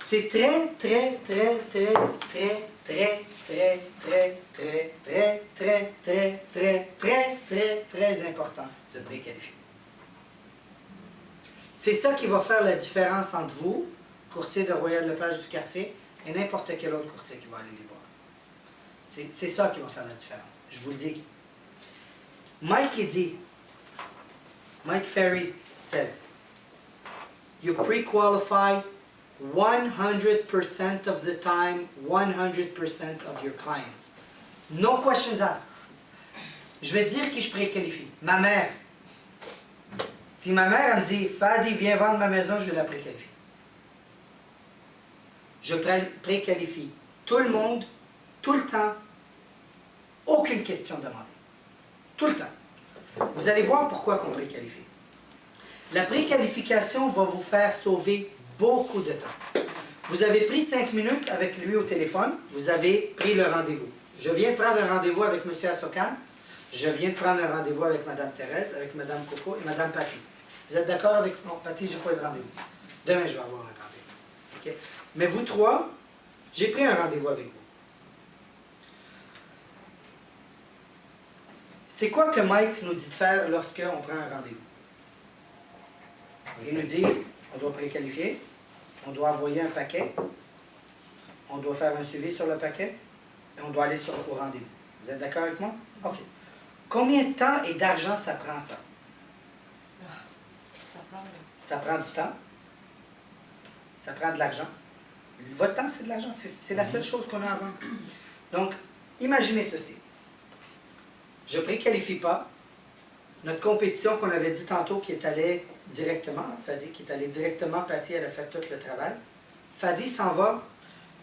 C'est très, très, très, très, très, très, très, très, très, très, très, très, très, très, très, très important de préqualifier. C'est ça qui va faire la différence entre vous, courtier de Royal LePage du Quartier, et n'importe quel autre courtier qui va aller les voir. C'est ça qui va faire la différence, je vous le dis. Mike, il dit, Mike Ferry says, you pre-qualify 100% of the time, 100% of your clients. No questions asked. Je vais dire qui je préqualifie. Ma mère. Si ma mère elle me dit, Fadi, viens vendre ma maison, je vais la préqualifier. Je préqualifie tout le monde, tout le temps, aucune question demandée. Tout le temps. Vous allez voir pourquoi on préqualifie. La préqualification va vous faire sauver beaucoup de temps. Vous avez pris 5 minutes avec lui au téléphone, vous avez pris le rendez-vous. Je viens de prendre un rendez-vous avec M. Assokan, je viens de prendre un rendez-vous avec Mme Thérèse, avec Mme Coco et Mme Patty. Vous êtes d'accord avec... Non, Patty, je n'ai pas eu de rendez-vous. Demain, je vais avoir un rendez-vous. Okay? Mais vous trois, j'ai pris un rendez-vous avec vous. C'est quoi que Mike nous dit de faire lorsqu'on prend un rendez-vous? Il nous dit, on doit préqualifier, on doit envoyer un paquet, on doit faire un suivi sur le paquet, et on doit aller au rendez-vous. Vous êtes d'accord avec moi? OK. Combien de temps et d'argent ça prend, ça? Ça prend du temps. Ça prend de l'argent. Votre temps, c'est de l'argent. C'est la seule chose qu'on a à vendre. Donc, imaginez ceci. Je ne préqualifie pas. Notre compétition qu'on avait dit tantôt qui est allée directement, Fadi qui est allée directement, Patty, elle a fait tout le travail. Fadi s'en va,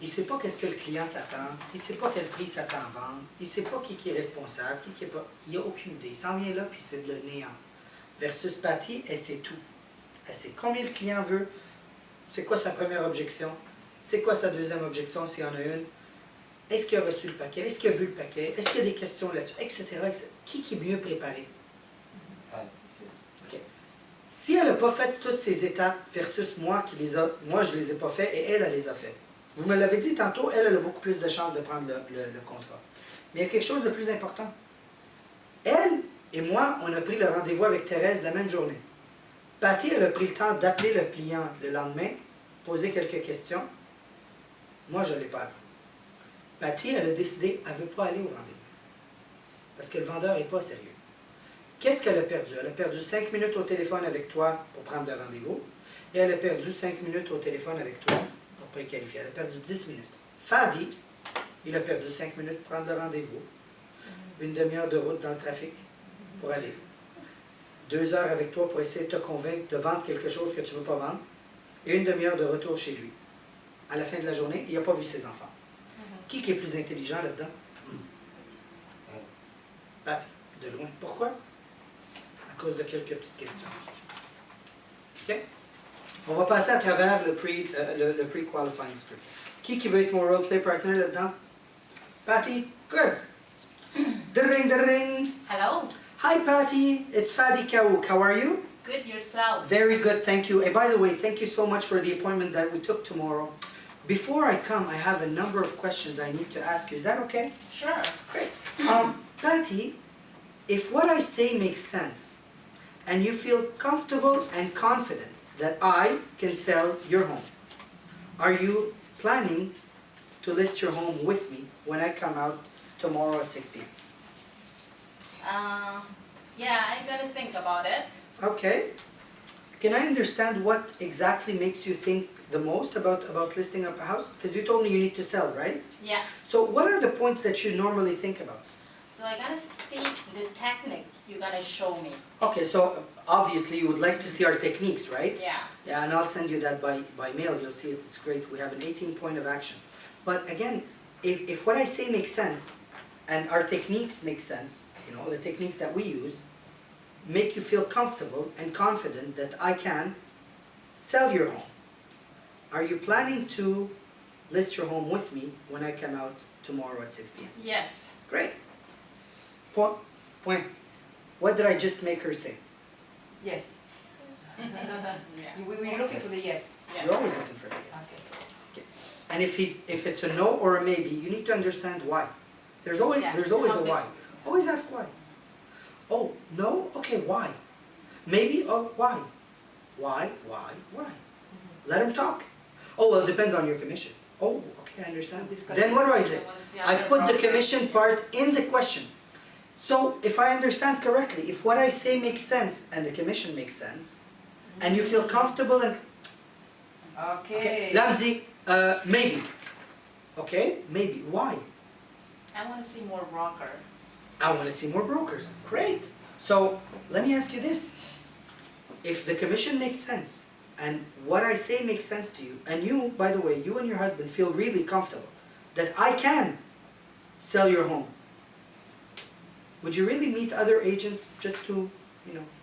il ne sait pas qu'est-ce que le client s'attend, il ne sait pas quel prix il s'attend à vendre, il ne sait pas qui est responsable, qui est pas... Il n'a aucune idée. Il s'en vient là, puis c'est de le néant. Versus Patty, elle sait tout. Elle sait combien le client veut, c'est quoi sa première objection, c'est quoi sa deuxième objection s'il y en a une, est-ce qu'il a reçu le paquet, est-ce qu'il a vu le paquet, est-ce qu'il y a des questions là-dessus, etc., etc. Qui est mieux préparé? Okay. Si elle n'a pas fait toutes ces étapes versus moi, moi je ne les ai pas fait et elle les a fait. Vous me l'avez dit tantôt, elle a beaucoup plus de chances de prendre le contrat. Mais il y a quelque chose de plus important. Elle et moi, on a pris le rendez-vous avec Thérèse la même journée. Patty, elle a pris le temps d'appeler le client le lendemain, poser quelques questions. Moi, je ne l'ai pas appris. Patty, elle a décidé, elle ne veut pas aller au rendez-vous. Parce que le vendeur n'est pas sérieux. Qu'est-ce qu'elle a perdu? Elle a perdu 5 minutes au téléphone avec toi pour prendre le rendez-vous. Et elle a perdu 5 minutes au téléphone avec toi pour préqualifier. Elle a perdu 10 minutes. Fadi, il a perdu 5 minutes pour prendre le rendez-vous. Une demi-heure de route dans le trafic pour aller. 2 heures avec toi pour essayer de te convaincre de vendre quelque chose que tu ne veux pas vendre. Et une demi-heure de retour chez lui. À la fin de la journée, il n'a pas vu ses enfants. Qui est plus intelligent là-dedans? Patty, de loin. Pourquoi? À cause de quelques petites questions. OK? On va passer à travers le pre-qualifying script. Qui veut être mon role-play partner là-dedans? Patty? Good. Ding, ding. Hello. Hi, Patty. It's Fadi Kaouk. How are you? Good, yourself. Very good, thank you. And by the way, thank you so much for the appointment that we took tomorrow. Before I come, I have a number of questions I need to ask you. Is that okay? Sure. Great. Patty, if what I say makes sense, and you feel comfortable and confident that I can sell your home, are you planning to list your home with me when I come out tomorrow at 6 p.m.? Yeah, I'm gonna think about it. Okay. Can I understand what exactly makes you think the most about listing up a house? Because you told me you need to sell, right? Yeah. So what are the points that you normally think about? So I'm gonna see the technique you're gonna show me. Okay, so obviously you would like to see our techniques, right? Yeah. Yeah, and I'll send you that by mail. You'll see it. It's great. We have an 18-point of action. But again, if what I say makes sense, and our techniques make sense, you know, the techniques that we use, make you feel comfortable and confident that I can sell your home. Are you planning to list your home with me when I come out tomorrow at 6 p.m.? Yes. Great. Point. What did I just make her say? Yes. Yeah. We're looking for the yes. Yeah. You're always looking for the yes. Okay. And if it's a no or a maybe, you need to understand why. There's always Yeah, a topic. why. Always ask why. Oh, no? Okay, why? Maybe, oh, why? Why? Let them talk. Oh, well, it depends on your commission. Oh, okay, I understand. Then what do I do? I put the commission part in the question. So if I understand correctly, if what I say makes sense and the commission makes sense, and you feel comfortable and Okay. Lamzi, maybe. Okay, maybe. Why? I want to see more broker. I want to see more brokers. Great. So let me ask you this. If the commission makes sense and what I say makes sense to you, and you, by the way, you and your husband feel really comfortable that I can sell your home, would you really meet other agents just to,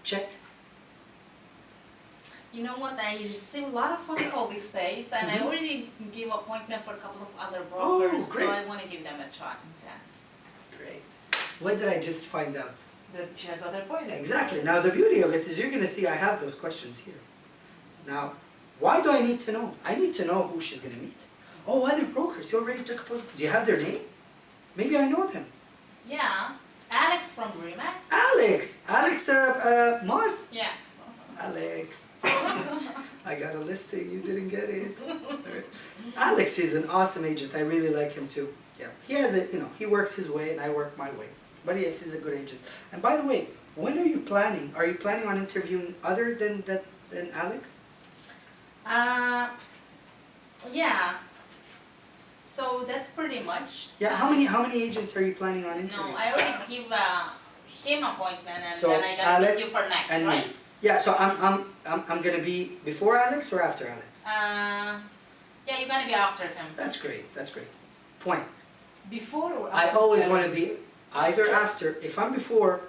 check? You know what? I receive a lot of phone calls these days, and I already give appointment for a couple of other brokers, great. so I want to give them a shot and chance. Great. What did I just find out? That she has other appointments. Exactly. Now the beauty of it is you're going to see I have those questions here. Now, why do I need to know? I need to know who she's going to meet. Oh, other brokers. You already took a post. Do you have their name? Maybe I know them. Yeah, Alex from Remax. Alex Moss? Yeah. Alex. I got a listing. You didn't get it. Alex is an awesome agent. I really like him too. Yeah. He has it, he works his way and I work my way. But yes, he's a good agent. And by the way, when are you planning? Are you planning on interviewing other than Alex? Yeah. So that's pretty much. Yeah. How many agents are you planning on interviewing? No, I already give him appointment, and So then I gotta Alex meet you for next, and right? me. Yeah. So I'm gonna be before Alex or after Alex? Yeah, you're gonna be after him. That's great. That's great. Point. Before or I after always Sarah? want to be either after. If I'm before,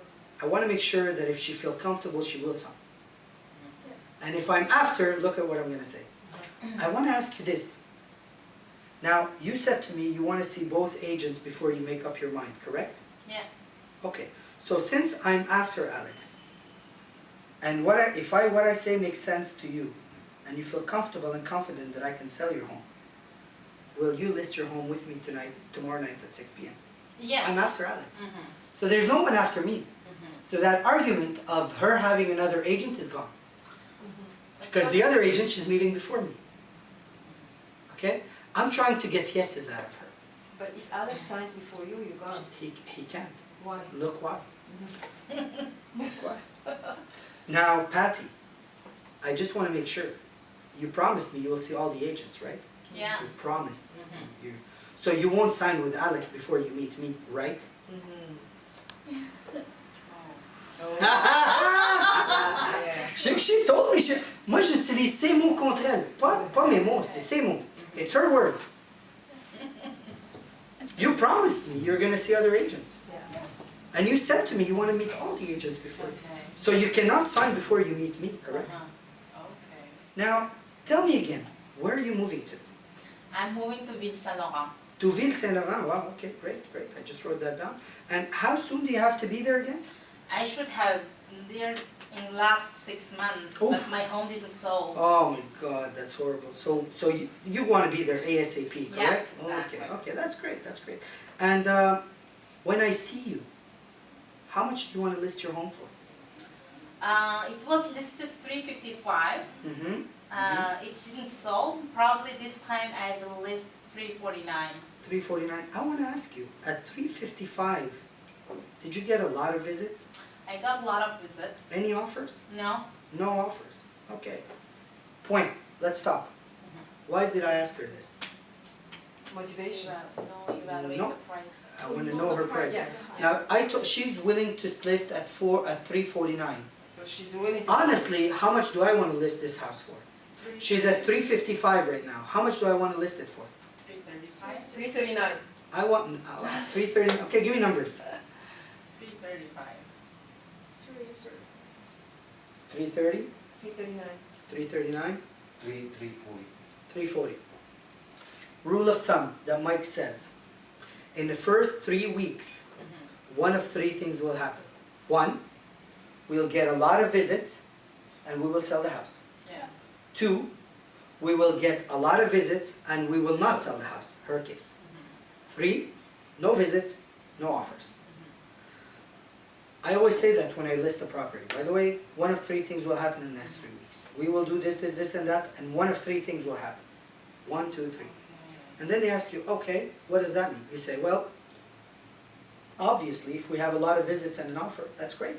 I want to make sure that if she feels comfortable, she will sign. And if I'm after, look at what I'm going to say. I want to ask you this. Now, you said to me you want to see both agents before you make up your mind, correct? Yeah. Okay. So since I'm after Alex, and what I say makes sense to you, and you feel comfortable and confident that I can sell your home, will you list your home with me tomorrow night at 6 p.m.? Yes. I'm after Alex. Mhm. So there's no one after me. So that argument of her having another agent is gone. Because the other agent she's meeting before me. Okay? I'm trying to get yeses out of her. But if Alex signs before you, you're gone. He can't. Why? Look why. Look why. Now, Patty, I just want to make sure. You promised me you will see all the agents, right? Yeah. You promised. So you won't sign with Alex before you meet me, right? She told me, moi j'utilise ses mots contre elle, pas mes mots, c'est ses mots. It's her words. You promised me you're going to see other agents. Yeah. And you said to me you want to meet all the agents before. Okay. So you cannot sign before you meet me, correct? Okay. Now, tell me again, where are you moving to? I'm moving to Ville Saint Laurent. To Ville Saint Laurent, wow, okay, great. I just wrote that down. And how soon do you have to be there again? I should have there in last 6 months, Oof. but my home didn't sold. Oh my God, that's horrible. So you want to be there ASAP, correct? Yeah, exactly. Okay, that's great. And when I see you, how much do you want to list your home for? It was listed 355. Mm-hmm. It didn't sold. Probably this time I will list 349. 349. I want to ask you, at 355, did you get a lot of visits? I got a lot of visits. Any offers? No. No offers. Okay. Point. Let's stop. Why did I ask her this? Motivation. No, evaluate No. the price. I want to know her price. Yeah. Now, she's willing to list at 349. So she's willing to... Honestly, how much do I want to list this house for? She's at 355 right now. How much do I want to list it for? 335. 339. I want 330. Okay, give me numbers. 335. 330, 339. 339, 340. 340. Rule of thumb that Mike says. In the first 3 weeks, one of 3 things will happen. 1, we'll get a lot of visits and we will sell the house. Yeah. 2, we will get a lot of visits and we will not sell the house, her case. 3, no visits, no offers. I always say that when I list a property. By the way, one of 3 things will happen in the next 3 weeks. We will do this, this, this, and that, and one of 3 things will happen. 1, 2, 3. And then they ask you, okay, what does that mean? You say, well, obviously, if we have a lot of visits and an offer, that's great.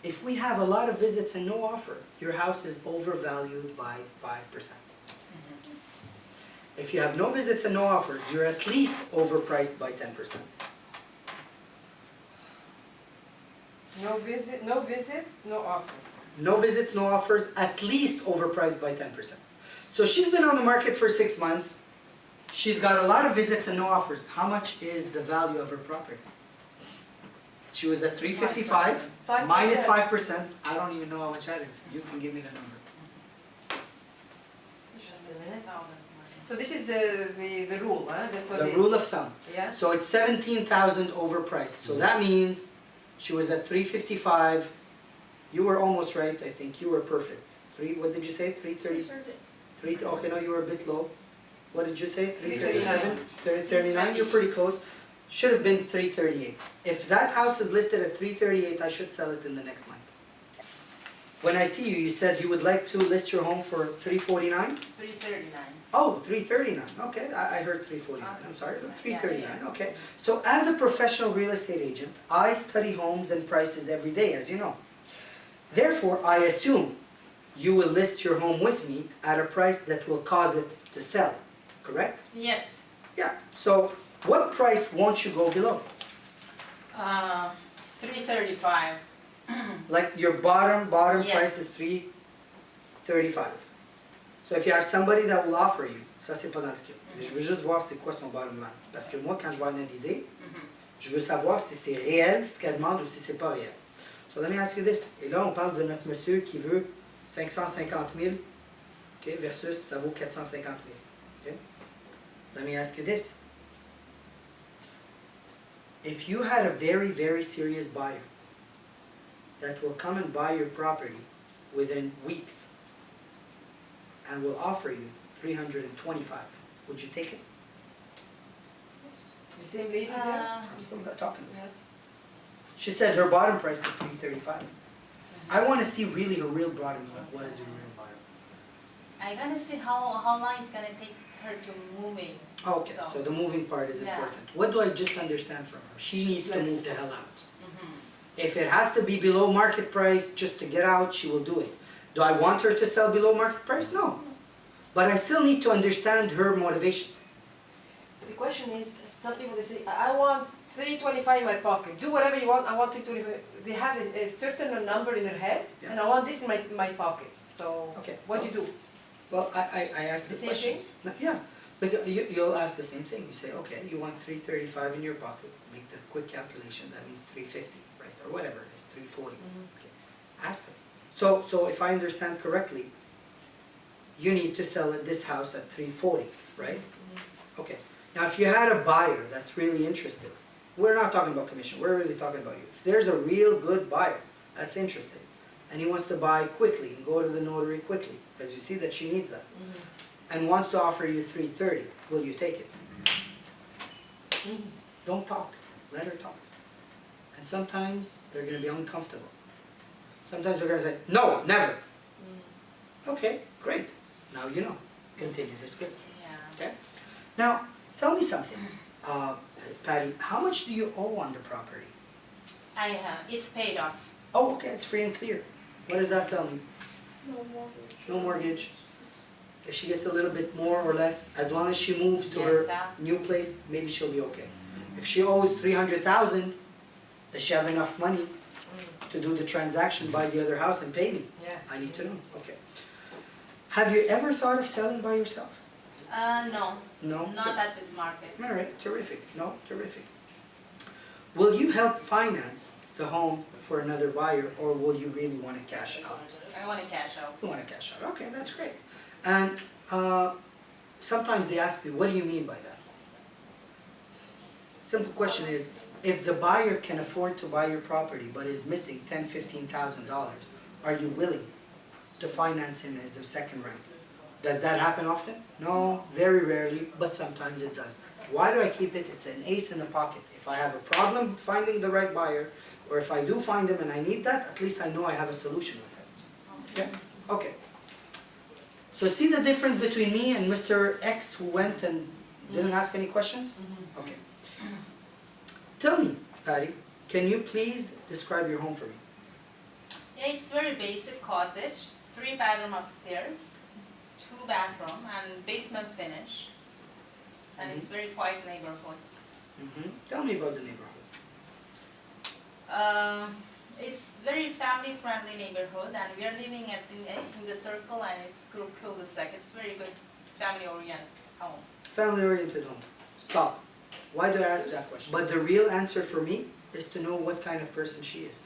If we have a lot of visits and no offer, your house is overvalued by 5%. If you have no visits and no offers, you're at least overpriced by 10%. No visit, no offer. No visits, no offers, at least overpriced by 10%. So she's been on the market for 6 months. She's got a lot of visits and no offers. How much is the value of her property? She was at 355 5%. minus 5%. I don't even know how much that is. You can give me the number. Just a minute. So this is the rule, huh? That's what The they, rule of thumb. Yeah. So it's 17,000 overpriced. So that means she was at 355. You were almost right. I think you were perfect. What did you say? 330. Okay, no, you were a bit low. What did you say? 337? 339? You're pretty close. Should have been 338. If that house is listed at 338, I should sell it in the next month. When I see you, you said you would like to list your home for 349? 339. Oh, 339. Okay, I heard 349. I'm sorry, but 339. Yeah. Okay. So as a professional real estate agent, I study homes and prices every day, as you know. Therefore, I assume you will list your home with me at a price that will cause it to sell, correct? Yes. Yeah. So what price won't you go below? 335. Like your bottom Yes. price is 335. So if you have somebody that will offer you, ça c'est pas dans le script. Je veux juste voir c'est quoi son bottom line. Parce que moi, quand je vais analyser, je veux savoir si c'est réel ce qu'elle demande ou si c'est pas réel. So let me ask you this. Et là, on parle de notre monsieur qui veut 550 000, okay, versus ça vaut 450 000. Okay? Let me ask you this. If you had a very, very serious buyer that will come and buy your property within weeks and will offer you 325, would you take it? the same lady there. I'm still not talking to her. Yeah. She said her bottom price is 335. I want to see really her real bottom line. What is her real bottom? I'm gonna see how long it's gonna take her to moving. Okay, so the moving part is Yeah. important. What do I just understand from her? She needs to move the hell out. Mhm. If it has to be below market price just to get out, she will do it. Do I want her to sell below market price? No. But I still need to understand her motivation. The question is, some people they say, I want 325 in my pocket. Do whatever you want. I want 325. They have a certain number in their head, Yeah. and I want this in my pocket. So Okay. what do you do? Well, I asked the The same questions. No, yeah, because you'll ask the same thing. You say, okay, you want 335 in your pocket. Make the quick calculation. That means 350, right? Or whatever it is, 340. Okay. Ask her. So if I understand correctly, you need to sell this house at 340, right? Okay. Now, if you had a buyer that's really interested, we're not talking about commission. We're really talking about you. If there's a real good buyer that's interested, and he wants to buy quickly and go to the notary quickly, because you see that she needs that, and wants to offer you 330, will you take it? Don't talk. Let her talk. And sometimes they're going to be uncomfortable. Sometimes they're going to say, no, never. Okay, great. Now you know. Continue. That's good. Yeah. Okay? Now, tell me something. Patty, how much do you owe on the property? It's paid off. Oh, okay, it's free and clear. What does that tell me? No mortgage. No mortgage. If she gets a little bit more or less, as long as she moves to her new place, maybe she'll be okay. If she owes 300,000, does she have enough money to do the transaction, buy the other house and pay me? Yeah. I need to know. Okay. Have you ever thought of selling by yourself? No. No? Not at this market. All right, terrific. No, terrific. Will you help finance the home for another buyer, or will you really want to cash out? I want to cash out. You want to cash out. Okay, that's great. And sometimes they ask me, what do you mean by that? Simple question is, if the buyer can afford to buy your property but is missing $10,000, $15,000, are you willing to finance him as a second rank. Does that happen often? No, very rarely, but sometimes it does. Why do I keep it? It's an ace in the pocket. If I have a problem finding the right buyer, or if I do find him and I need that, at least I know I have a solution with it. Okay? Okay. So see the difference between me and Mr. X who went and didn't ask any questions? Okay. Tell me, Patty, can you please describe your home for me? Yeah, it's very basic cottage, 3-bedroom upstairs, 2-bathroom, and basement finish. And it's very quiet neighborhood. Tell me about the neighborhood. It's very family-friendly neighborhood, and we are living in the circle, and it's cul-de-sac. It's very good family-oriented home. Family-oriented home. Stop. Why do I ask that question? But the real answer for me is to know what kind of person she is.